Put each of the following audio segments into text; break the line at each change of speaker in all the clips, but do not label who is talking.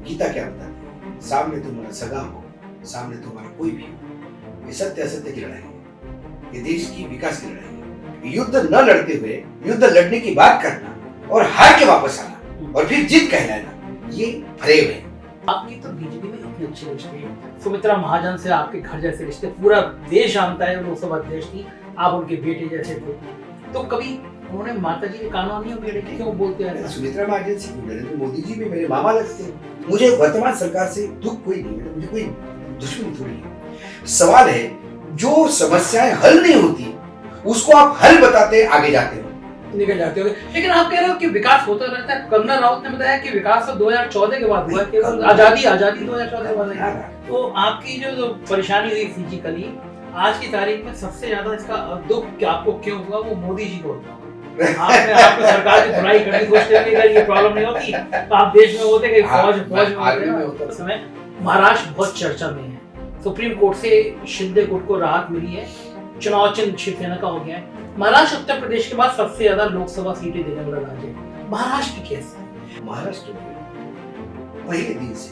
गीता क्या बताती है? सामने तुम्हारा सगा हो, सामने तुम्हारा कोई भी हो, ये सत्य असत्य की लड़ाई है, ये देश की विकास की लड़ाई है। युद्ध न लड़ते हुए युद्ध लड़ने की बात करना और हार के वापस आना और फिर जीत कहलाना, ये फरेब है।
आपकी तो बीजेपी में इतने अच्छे रिश्ते हैं, सुमित्रा महाजन से आपके घर जैसे रिश्ते, पूरा देश जानता है, लोकसभा अध्यक्ष थी, आप उनके बेटे जैसे थे। तो कभी उन्होंने माता जी के कानों नहीं मेरे क्यों बोलते हैं?
सुमित्रा महाजन से नरेंद्र मोदी जी भी मेरे मामा लगते हैं। मुझे वर्तमान सरकार से दुख कोई नहीं है, मुझे कोई दुश्मनी थोड़ी है। सवाल है जो समस्याएं हल नहीं होती उसको आप हल बताते आगे जाते हो,
निकल जाते हो। लेकिन आप कह रहे हो कि विकास होता रहता है। कंगना राउत ने बताया कि विकास तो 2014 के बाद हुआ, केवल आजादी 2014 के बाद आई। तो आपकी जो परेशानी हुई फिजिकली, आज की तारीख में सबसे ज्यादा इसका दुख आपको क्यों हुआ, वो मोदी जी को होता। आपने सरकार की बुराई करनी सोचते हुए अगर ये प्रॉब्लम नहीं होती तो आप देश में होते कि फौज में होते। उस समय महाराष्ट्र बहुत चर्चा में है, सुप्रीम कोर्ट से शिंदे गुट को राहत मिली है, चुनाव चिन्ह शिवसेना का हो गया है। महाराष्ट्र उत्तर प्रदेश के बाद सबसे ज्यादा लोकसभा सीटें देने वाला राज्य है। महाराष्ट्र की कैसे?
महाराष्ट्र में पहले दिन से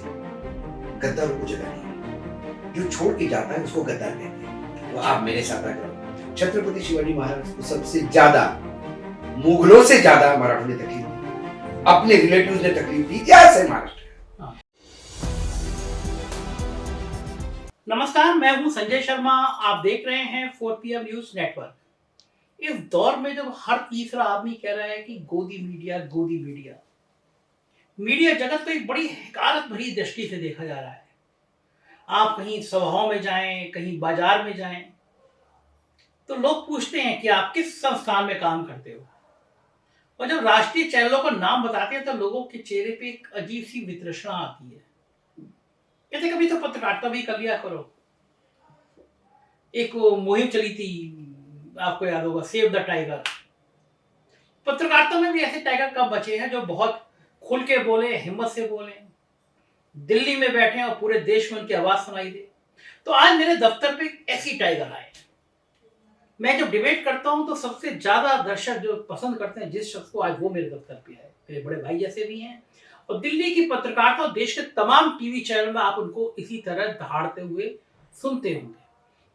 गद्दारों को जगह नहीं है, जो छोड़ के जाता है उसको गद्दार कहते हैं। तो आप मेरे साथ आकर छत्रपति शिवाजी महाराज को सबसे ज्यादा, मुगलों से ज्यादा मराठों ने तकलीफ दी, अपने रिलेटिव्स ने तकलीफ दी, इतिहास है महाराष्ट्र।
नमस्कार, मैं हूं संजय शर्मा, आप देख रहे हैं 4PM न्यूज नेटवर्क। इस दौर में जब हर तीसरा आदमी कह रहा है कि गोदी मीडिया, गोदी मीडिया, मीडिया जगत को एक बड़ी हकारत भरी दृष्टि से देखा जा रहा है। आप कहीं सभाओं में जाएं, कहीं बाजार में जाएं, तो लोग पूछते हैं कि आप किस संस्थान में काम करते हो, और जब राष्ट्रीय चैनलों का नाम बताते हैं तो लोगों के चेहरे पे एक अजीब सी वितृष्णा आती है। कहते कभी तो पत्रकारिता भी कर लिया करो। एक मुहिम चली थी, आपको याद होगा, सेव द टाइगर। पत्रकारिता में भी ऐसे टाइगर कब बचे हैं जो बहुत खुल के बोले, हिम्मत से बोले, दिल्ली में बैठे और पूरे देश में उनकी आवाज सुनाई दे। तो आज मेरे दफ्तर पे ऐसी टाइगर आए। मैं जब डिबेट करता हूं तो सबसे ज्यादा दर्शक जो पसंद करते हैं जिस शख्स को, आज वो मेरे दफ्तर पे आए। मेरे बड़े भाई जैसे भी हैं, और दिल्ली की पत्रकारिता और देश के तमाम टीवी चैनल में आप उनको इसी तरह दहाड़ते हुए सुनते होंगे।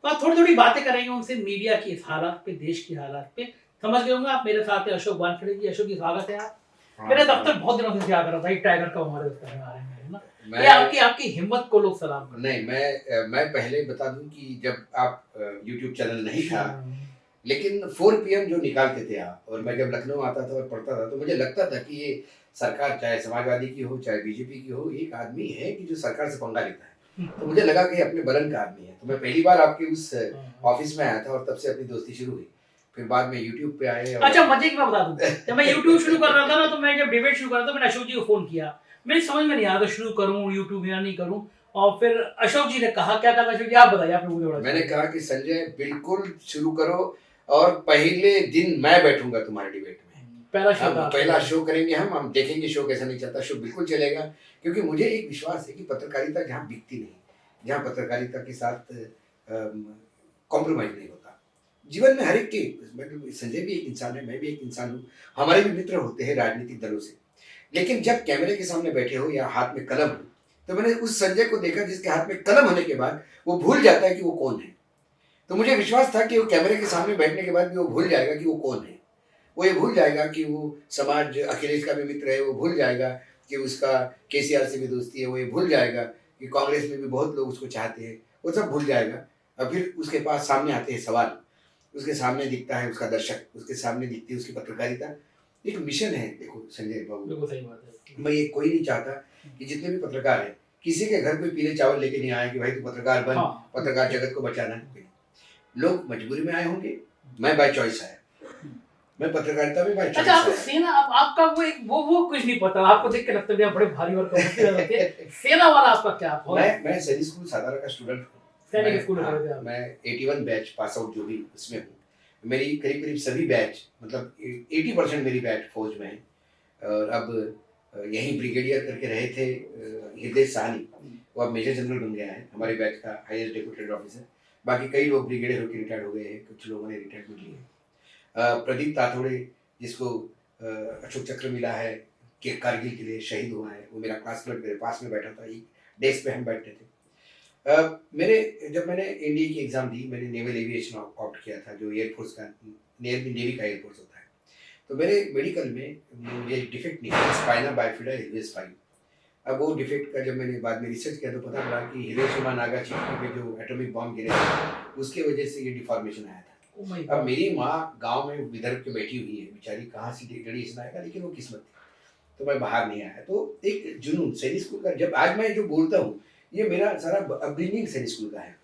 तो आप थोड़ी थोड़ी बातें करेंगे उनसे मीडिया की इस हालात पे, देश की हालात पे। समझ गए होंगे आप। मेरे साथ है अशोक वानखेड़े जी। अशोक जी, स्वागत है आप। मेरे दफ्तर बहुत दिनों से क्या कर रहा था, टाइगर का हमारे दफ्तर में आ रहे हैं ना। ये आपकी हिम्मत को लोग सलाम करते हैं।
नहीं, मैं पहले बता दूं कि जब आप YouTube चैनल नहीं था, लेकिन 4PM जो निकालते थे आप, और मैं जब लखनऊ आता था और पढ़ता था तो मुझे लगता था कि ये सरकार चाहे समाजवादी की हो चाहे बीजेपी की हो, एक आदमी है कि जो सरकार से पंगा लेता है। तो मुझे लगा कि अपने बलन का आदमी है। तो मैं पहली बार आपके उस ऑफिस में आया था और तब से अपनी दोस्ती शुरू हुई। फिर बाद में YouTube पे आए।
अच्छा, मजे की मैं बता दूं, जब मैं YouTube शुरू कर रहा था ना, तो मैं जब डिबेट शुरू कर रहा था, मैंने अशोक जी को फोन किया। मेरी समझ में नहीं आया था शुरू करूं YouTube या नहीं करूं। और फिर अशोक जी ने कहा, क्या कहा अशोक जी, आप बताइए। आपने मुझे
मैंने कहा कि संजय बिल्कुल शुरू करो, और पहले दिन मैं बैठूंगा तुम्हारे डिबेट में। पहला शो करेंगे हम देखेंगे शो कैसा नहीं चलता। शो बिल्कुल चलेगा, क्योंकि मुझे एक विश्वास है कि पत्रकारिता जहाँ बिकती नहीं, जहाँ पत्रकारिता के साथ कॉम्प्रोमाइज नहीं होता। जीवन में हर एक के, संजय भी एक इंसान है, मैं भी एक इंसान हूँ, हमारे भी मित्र होते हैं राजनीतिक दलों से। लेकिन जब कैमरे के सामने बैठे हो या हाथ में कलम हो, तो मैंने उस संजय को देखा जिसके हाथ में कलम होने के बाद वो भूल जाता है कि वो कौन है। तो मुझे विश्वास था कि वो कैमरे के सामने बैठने के बाद भी वो भूल जाएगा कि वो कौन है। वो ये भूल जाएगा कि वो समाज अखिलेश का भी मित्र है, वो भूल जाएगा कि उसका KCR से भी दोस्ती है, वो ये भूल जाएगा कि कांग्रेस में भी बहुत लोग उसको चाहते हैं, वो सब भूल जाएगा। और फिर उसके पास सामने आते हैं सवाल, उसके सामने दिखता है उसका दर्शक, उसके सामने दिखती है उसकी पत्रकारिता। एक मिशन है। देखो संजय बाबू,
सही बात है।
मैं ये कोई नहीं चाहता कि जितने भी पत्रकार हैं किसी के घर कोई पीले चावल लेके नहीं आए कि भाई तू पत्रकार बन, पत्रकार जगत को बचाना है। लोग मजबूरी में आए होंगे, मैं बाय चॉइस आया। मैं पत्रकारिता में बाय चॉइस
आया। अच्छा, सेना, आपका वो कुछ नहीं पता, आपको देख के लगता है बड़े भारी और कमजोर सेना वाला आपका क्या?
मैं सैनिक स्कूल सातारा का स्टूडेंट हूँ।
सैनिक स्कूल में
मैं 81 बैच पास आउट जो भी उसमें हूँ। मेरी करीब करीब सभी बैच, मतलब 80% मेरी बैच फौज में है। और अब यहीं ब्रिगेडियर करके रहे थे हृदय साहनी, वो अब मेजर जनरल बन गया है, हमारे बैच का हाईएस्ट डेप्यूटेड ऑफिसर। बाकी कई लोग ब्रिगेडियर होकर रिटायर्ड हो गए हैं, कुछ लोगों ने रिटायरमेंट ली है। प्रदीप ताथोड़े, जिसको अशोक चक्र मिला है, कि कारगिल के लिए शहीद हुआ है। वो मेरा क्लासमेट मेरे पास में बैठा था, एक डेस्क पे हम बैठते थे। जब मैंने एनडीए की एग्ज़ाम दी, मैंने नेवल एविएशन ऑप्ट किया था, जो एयरफोर्स का नेवी का एयरफोर्स होता है। तो मेरे मेडिकल में मुझे डिफेक्ट निकला, स्पाइना बाइफिडा एल्विस 5। अब वो डिफेक्ट का जब मैंने बाद में रिसर्च किया तो पता चला कि हिरोशिमा नागासाकी पे जो एटॉमिक बॉम्ब गिरे थे उसकी वजह से ये डिफॉर्मेशन आया था। अब मेरी माँ गांव में विदर्भ के बैठी हुई है, बेचारी कहाँ से रेडिएशन आएगा, लेकिन वो किस्मत थी तो मैं बाहर नहीं आया। तो एक जुनून सैनिक स्कूल का, जब आज मैं जो बोलता हूँ ये मेरा सारा अपब्रिंगिंग सैनिक स्कूल का है,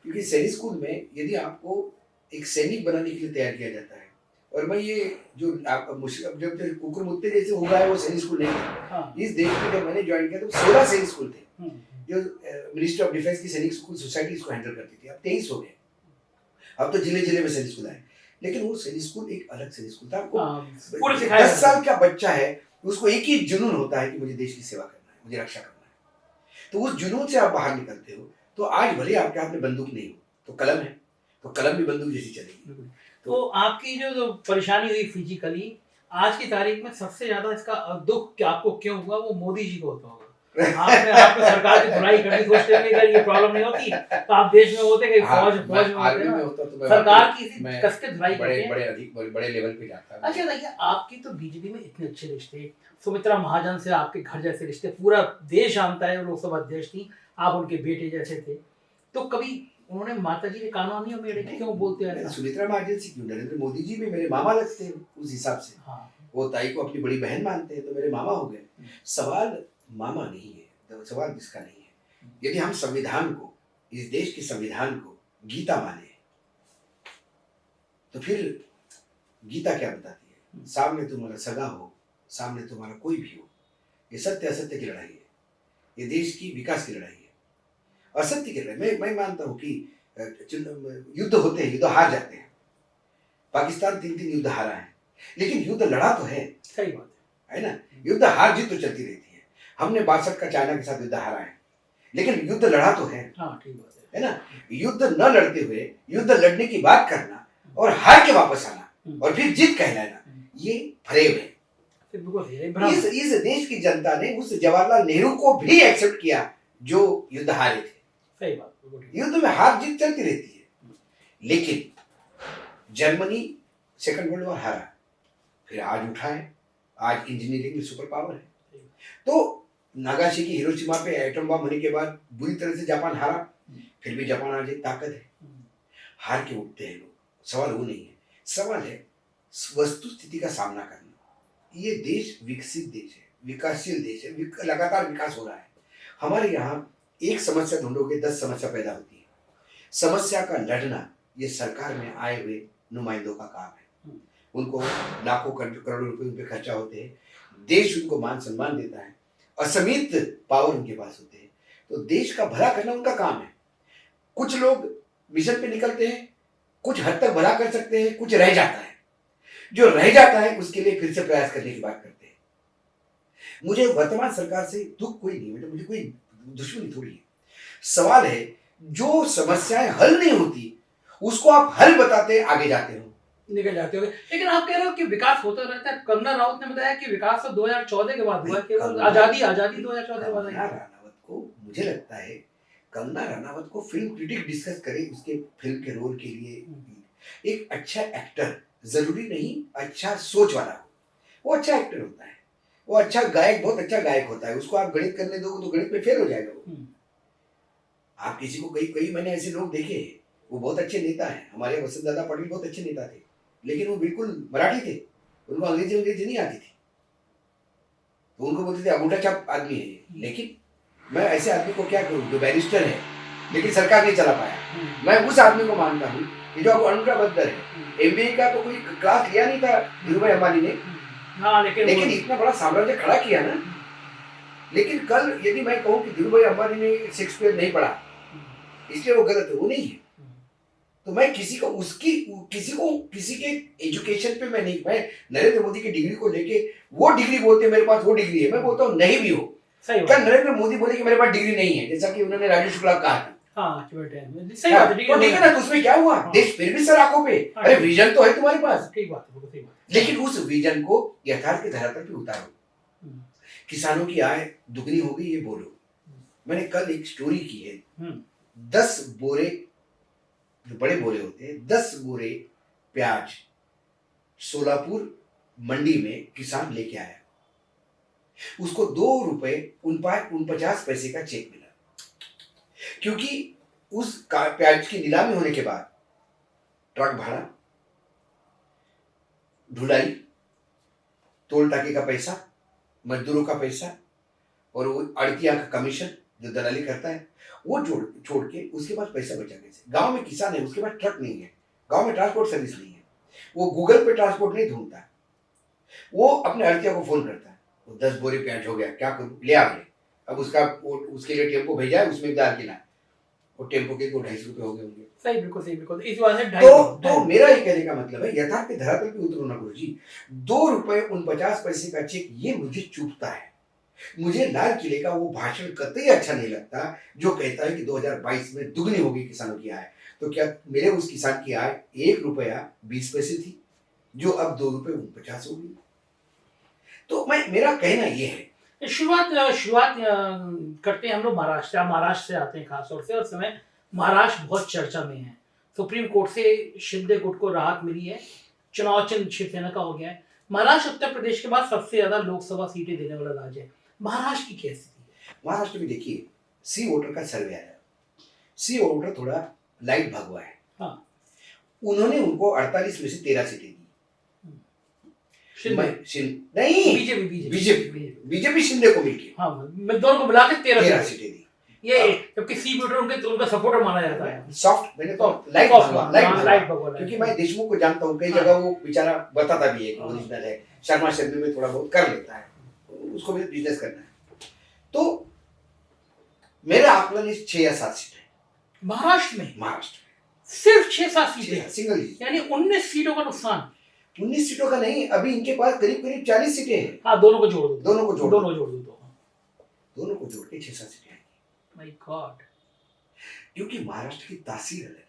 क्योंकि सैनिक स्कूल में यदि आपको एक सैनिक बनाने के लिए तैयार किया जाता है, और मैं ये जो आप मुश्किल जब कुकुर मुत्ते जैसे होगा है वो सैनिक स्कूल नहीं था। हाँ। इस देश में जब मैंने ज्वाइन किया तो 16 सैनिक स्कूल थे जो मिनिस्ट्री ऑफ डिफेंस की सैनिक स्कूल सोसाइटी इसको हैंडल करती थी। अब 23 हो गए, अब तो जिले जिले में सैनिक स्कूल आए, लेकिन वो सैनिक स्कूल एक अलग सैनिक स्कूल था। आपको 10 साल का बच्चा है उसको एक ही जुनून होता है कि मुझे देश की सेवा करना है, मुझे रक्षा करना है। तो उस जुनून से आप बाहर निकलते हो तो आज भले आपके हाथ में बंदूक नहीं हो तो कलम है, तो कलम भी बंदूक जैसी चलेगी।
तो आपकी जो परेशानी हुई फिजिकली, आज की तारीख में सबसे ज्यादा इसका दुख क्या आपको क्यों हुआ, वो मोदी जी को होता होगा। आपने सरकार की बुराई करनी सोचते हैं, अगर ये प्रॉब्लम नहीं होती तो आप देश में होते, कहीं फौज में होते, तो सरकार की कस के धुलाई
बड़े लेवल पे जाता।
अच्छा देखिए, आपकी तो बीजेपी में इतने अच्छे रिश्ते, सुमित्रा महाजन से आपके घर जैसे रिश्ते, पूरा देश जानता है, लोकसभा अध्यक्ष थी, आप उनके बेटे जैसे थे, तो कभी उन्होंने माता जी के कानों नहीं मेरे क्यों बोलते हैं?
सुमित्रा महाजन से क्यों, नरेंद्र मोदी जी भी मेरे मामा लगते हैं उस हिसाब से। हाँ। वो ताई को अपनी बड़ी बहन मानते हैं तो मेरे मामा हो गए। सवाल मामा नहीं है, सवाल जिसका नहीं है। यदि हम संविधान को, इस देश के संविधान को गीता माने तो फिर गीता क्या बताती है? सामने तुम्हारा सगा हो, सामने तुम्हारा कोई भी हो, ये सत्य असत्य की लड़ाई है, ये देश की विकास की लड़ाई है, असत्य की लड़ाई। मैं मानता हूँ कि युद्ध होते हैं, युद्ध हार जाते हैं। पाकिस्तान 3 युद्ध हारा है, लेकिन युद्ध लड़ा तो है।
सही बात
है ना, युद्ध हार जीत तो चलती रहती है। हमने 62 का चाइना के साथ युद्ध हारा है, लेकिन युद्ध लड़ा तो है।
हाँ, ठीक बात
है ना। युद्ध न लड़ते हुए युद्ध लड़ने की बात करना और हार के वापस आना और फिर जीत कहलाना, ये फरेब है। इस देश की जनता ने उस जवाहरलाल नेहरू को भी एक्सेप्ट किया जो युद्ध हारे थे।
सही बात,
युद्ध में हार जीत चलती रहती है, लेकिन जर्मनी सेकंड वर्ल्ड वॉर हारा, फिर आज उठा है, आज इंजीनियरिंग में सुपर पावर है। तो नागासाकी हिरोशिमा पे एटम बम होने के बाद बुरी तरह से जापान हारा, फिर भी जापान आज एक ताकत है। हार के उठते हैं लोग, सवाल वो नहीं है। सवाल है वस्तु स्थिति का सामना करना। ये देश विकसित देश है, विकासशील देश है, लगातार विकास हो रहा है। हमारे यहाँ एक समस्या ढूंढोगे 10 समस्या पैदा होती है। समस्या का लड़ना ये सरकार में आए हुए नुमाइंदों का काम है। उनको लाखों करोड़ों रुपए उन पे खर्चा होते हैं, देश उनको मान सम्मान देता है, असीमित पावर उनके पास होते हैं, तो देश का भला करना उनका काम है। कुछ लोग मिशन पे निकलते हैं, कुछ हद तक भला कर सकते हैं, कुछ रह जाता है। जो रह जाता है उसके लिए फिर से प्रयास करने की बात करते हैं। मुझे वर्तमान सरकार से दुख कोई नहीं, मतलब मुझे कोई दुश्मनी थोड़ी है। सवाल है जो समस्याएं हल नहीं होती उसको आप हल बताते आगे जाते हो,
निकल जाते हो। लेकिन आप कह रहे हो कि विकास होता रहता है। कंगना राउत ने बताया कि विकास तो 2014 के बाद हुआ, केवल आजादी 2014 के बाद आई।
रानावत को, मुझे लगता है कंगना रानावत को फिल्म क्रिटिक डिस्कस करे उसके फिल्म के रोल के लिए। एक अच्छा एक्टर जरूरी नहीं अच्छा सोच वाला हो, वो अच्छा एक्टर होता है, वो अच्छा गायक, बहुत अच्छा गायक होता है। उसको आप गणित करने दोगे तो गणित में फेल हो जाएगा वो। आप किसी को कई मैंने ऐसे लोग देखे, वो बहुत अच्छे नेता हैं। हमारे वसंत दादा पटेल बहुत अच्छे नेता थे, लेकिन वो बिल्कुल मराठी थे, उनको अंग्रेजी नहीं आती थी, तो उनको बोलते थे अंगूठा छाप आदमी है ये। लेकिन मैं ऐसे आदमी को क्या करूँ जो बैरिस्टर है लेकिन सरकार नहीं चला पाया। मैं उस आदमी को मानता हूँ कि जो अंगूठा बदर है। MBA का तो कोई क्लास लिया नहीं था धीरूभाई अंबानी ने। हाँ, लेकिन इतना बड़ा साम्राज्य खड़ा किया ना। लेकिन कल यदि मैं कहूँ कि धीरूभाई अंबानी ने शेक्सपियर नहीं पढ़ा इसलिए वो गलत है, वो नहीं है। तो मैं किसी के एजुकेशन पे मैं नरेंद्र मोदी की डिग्री को लेके, वो डिग्री बोलते हैं मेरे पास वो डिग्री है, मैं बोलता हूँ नहीं भी हो। क्या नरेंद्र मोदी बोले कि मेरे पास डिग्री नहीं है, जैसा कि उन्होंने राजू शुक्ला कहा था।
हाँ, सही बात है।
तो देखा ना, तो उसमें क्या हुआ? देश फिर भी सर आंखों पे, अरे विजन तो है तुम्हारे पास,
सही बात है,
लेकिन उस विजन को यथार्थ के धरातल पे उतारो। किसानों की आय दुगनी हो गई, ये बोलो। मैंने कल एक स्टोरी की है, 10 बोरे, जो बड़े बोरे होते हैं, 10 बोरे प्याज सोलापुर मंडी में किसान लेके आया, उसको 2 रुपए 49 पैसे का चेक मिला, क्योंकि उस प्याज की नीलामी होने के बाद ट्रक भाड़ा, ढुलाई, टोल टाके का पैसा, मजदूरों का पैसा और वो अड़तिया का कमीशन जो दलाली करता है, वो छोड़ के उसके पास पैसा बचा कैसे? गांव में किसान है, उसके पास ट्रक नहीं है, गांव में ट्रांसपोर्ट सर्विस नहीं है, वो गूगल पे ट्रांसपोर्ट नहीं ढूंढता, वो अपने अड़तिया को फोन करता है, वो 10 बोरे प्याज हो गया, क्या करूं, ले आ गए। अब उसके लिए टेम्पो भेजा है, उसमें डाल के ला, वो टेम्पो के 2-250 रुपए हो गए होंगे।
सही, बिल्कुल सही, बिल्कुल। इस वजह से
तो मेरा ये कहने का मतलब है, यथार्थ धरातल पे उतरो ना गुरुजी। 2 रुपए 49 पैसे का चेक ये मुझे चुभता है। मुझे लाल किले का वो भाषण कतई अच्छा नहीं लगता जो कहता है कि 2022 में दुगनी होगी किसानों की आय। तो क्या मेरे उस किसान की आय 1 रुपया 20 पैसे थी, जो अब 2 रुपए 49 हो गई? तो मेरा कहना ये है,
शुरुआत करते हैं हम लोग महाराष्ट्र से आते हैं खास तौर से, और समय महाराष्ट्र बहुत चर्चा में है। सुप्रीम कोर्ट से शिंदे गुट को राहत मिली है, चुनाव चिन्ह शिवसेना का हो गया है। महाराष्ट्र उत्तर प्रदेश के बाद सबसे ज्यादा लोकसभा सीटें देने वाला राज्य है। महाराष्ट्र की क्या स्थिति है?
महाराष्ट्र में देखिए, सी वोटर का सर्वे आया, सी वोटर थोड़ा लाइट भगवा है।
हाँ,
उन्होंने उनको 48 में से 13 सीटें दी।
नहीं,
बीजेपी शिंदे को मिलके,
हाँ, मैं दोनों को मिला के 13
सीटें दी।
ये जबकि सी वोटर उनका सपोर्टर माना जाता है।
सॉफ्ट, मैंने तो लाइट भगवा, क्योंकि मैं देशमुख को जानता हूँ, कई जगह वो बेचारा बताता भी है कि ओरिजिनल है, शर्मा शर्मी में थोड़ा बहुत कर लेता है, उसको भी बिजनेस करना है। तो मेरा आकलन 6 या 7 सीटें
महाराष्ट्र में
सिर्फ
6-7 सीटें,
सिंगल,
यानी 19 सीटों का नुकसान।
19 सीटों का नहीं, अभी इनके पास करीब 40 सीटें हैं।
हाँ, दोनों को जोड़ दो,
दोनों को जोड़
दो,
के 6-7 सीटें आएंगी।
माय गॉड,
क्योंकि महाराष्ट्र की तासीर अलग है।